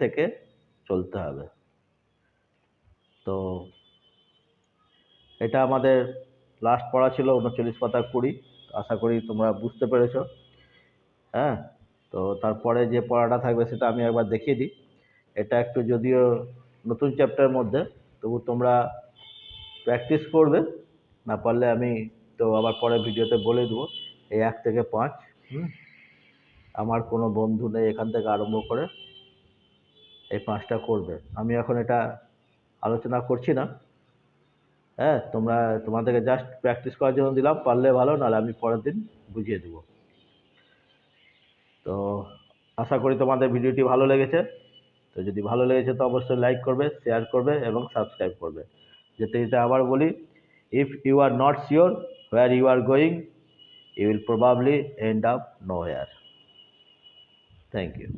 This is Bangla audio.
থেকে চলতে হবে। তো এটা আমাদের লাস্ট পড়া ছিল 39 পাতা 20। আশা করি তোমরা বুঝতে পেরেছো। হ্যাঁ, তো তারপরে যে পড়াটা থাকবে সেটা আমি একবার দেখিয়ে দিই। এটা একটু যদিও নতুন চ্যাপ্টারের মধ্যে, তবু তোমরা প্র্যাকটিস করবে। না পারলে আমি তো আবার পরে ভিডিওতে বলে দেবো। এই 1 থেকে 5, আমার কোনো বন্ধু নেই এখান থেকে আরম্ভ করে এই 5টা করবে। আমি এখন এটা আলোচনা করছি না। হ্যাঁ, তোমাদেরকে জাস্ট প্র্যাকটিস করার জন্য দিলাম, পারলে ভালো, নাহলে আমি পরের দিন বুঝিয়ে দেবো। তো আশা করি তোমাদের ভিডিওটি ভালো লেগেছে। তো যদি ভালো লেগেছে তো অবশ্যই লাইক করবে, শেয়ার করবে এবং সাবস্ক্রাইব করবে। যেতে যেতে আবার বলি, if you are not sure where you are going, you will probably end up nowhere. Thank you.